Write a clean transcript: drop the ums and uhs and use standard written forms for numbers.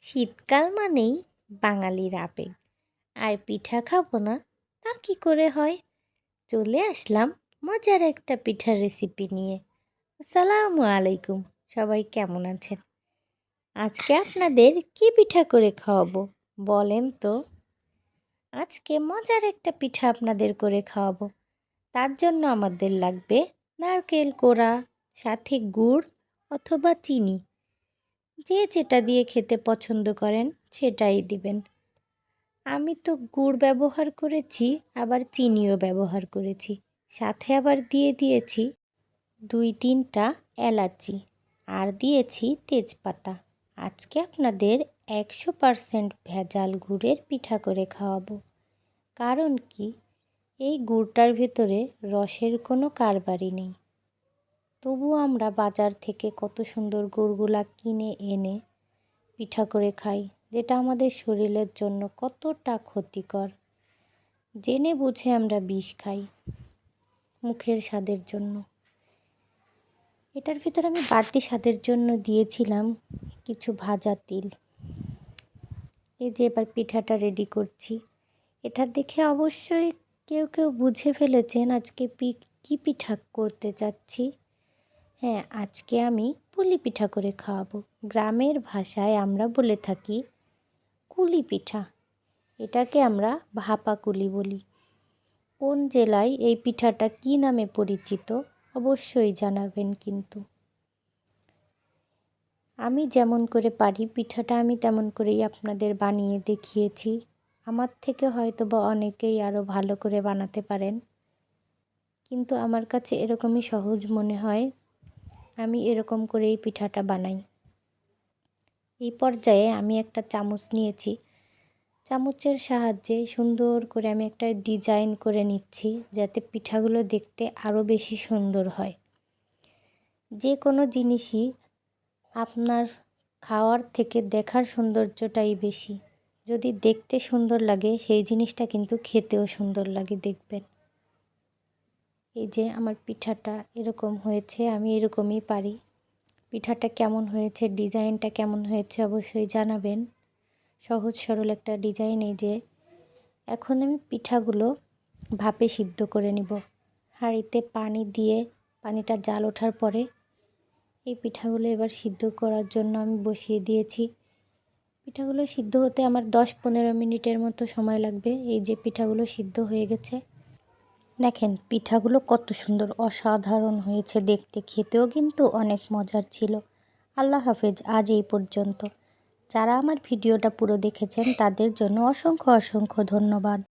শীতকাল মানেই বাঙালির আবেগ। আর পিঠা খাবো না তা কি করে হয়? চলে আসলাম মজার একটা পিঠার রেসিপি নিয়ে। আসসালামু আলাইকুম, সবাই কেমন আছেন? আজকে আপনাদের কি পিঠা করে খাওয়াবো বলেন তো? আজকে মজার একটা পিঠা আপনাদের করে খাওয়াবো। তার জন্য আমাদের লাগবে নারকেল কোড়া, সাথে গুড় অথবা চিনি, যে যেটা দিয়ে খেতে পছন্দ করেন সেটাই দিবেন। আমি তো গুড় ব্যবহার করেছি, আবার চিনিও ব্যবহার করেছি, সাথে আবার দিয়ে দিয়েছি 2-3টা এলাচি, আর দিয়েছি তেজপাতা। আজকে আপনাদের 100% ভেজাল গুড়ের পিঠা করে খাওয়াবো। কারণ কি, এই গুড়টার ভেতরে রসের কোনো কারবারই নেই। তবুও আমরা বাজার থেকে কত সুন্দর গুড়গুলা কিনে এনে পিঠা করে খাই, যেটা আমাদের শরীরের জন্য কতটা ক্ষতিকর। জেনে বুঝে আমরা বিষ খাই মুখের স্বাদের জন্য। এটার ভিতরে আমি বাড়তি স্বাদের জন্য দিয়েছিলাম কিছু ভাজা তিল। এই যে এবার পিঠাটা রেডি করছি। এটা দেখে অবশ্যই কেউ কেউ বুঝে ফেলেছেন আজকে কী পিঠা করতে যাচ্ছি। হ্যাঁ, আজকে আমি পুলি পিঠা করে খাওয়াবো। গ্রামের ভাষায় আমরা বলে থাকি কুলি পিঠা। এটাকে আমরা ভাপা কুলি বলি। কোন জেলায় এই পিঠাটা কী নামে পরিচিত অবশ্যই জানাবেন। কিন্তু আমি যেমন করে পারি পিঠাটা আমি তেমন করেই আপনাদের বানিয়ে দেখিয়েছি। আমার থেকে হয়তো বা অনেকেই আরও ভালো করে বানাতে পারেন, কিন্তু আমার কাছে এরকমই সহজ মনে হয়। আমি এরকম করেই পিঠাটা বানাই। এই পর্যায়ে আমি একটা চামচ নিয়েছি। চামচের সাহায্যে সুন্দর করে আমি একটা ডিজাইন করে নিচ্ছি, যাতে পিঠাগুলো দেখতে আরও বেশি সুন্দর হয়। যে কোনো জিনিসই আপনার খাওয়ার থেকে দেখার সৌন্দর্যটাই বেশি। যদি দেখতে সুন্দর লাগে সেই জিনিসটা কিন্তু খেতেও সুন্দর লাগে, দেখবেন। এই যে আমার পিঠাটা এরকম হয়েছে, আমি এরকমই পারি। পিঠাটা কেমন হয়েছে, ডিজাইনটা কেমন হয়েছে অবশ্যই জানাবেন। সহজ সরল একটা ডিজাইন। এই যে এখন আমি পিঠাগুলো ভাপে সিদ্ধ করে নিব। হাঁড়িতে পানি দিয়ে পানিটা জাল ওঠার পরে এই পিঠাগুলো এবার সিদ্ধ করার জন্য আমি বসিয়ে দিয়েছি। পিঠাগুলো সিদ্ধ হতে আমার 10-15 মিনিটের মতো সময় লাগবে। এই যে পিঠাগুলো সিদ্ধ হয়ে গেছে। দেখেন পিঠাগুলো কত সুন্দর, অসাধারণ হয়েছে দেখতে, খেতেও কিন্তু অনেক মজার ছিল। আল্লাহ হাফেজ, আজ এই পর্যন্ত। যারা আমার ভিডিওটা পুরো দেখেছেন তাদের জন্য অসংখ্য অসংখ্য ধন্যবাদ।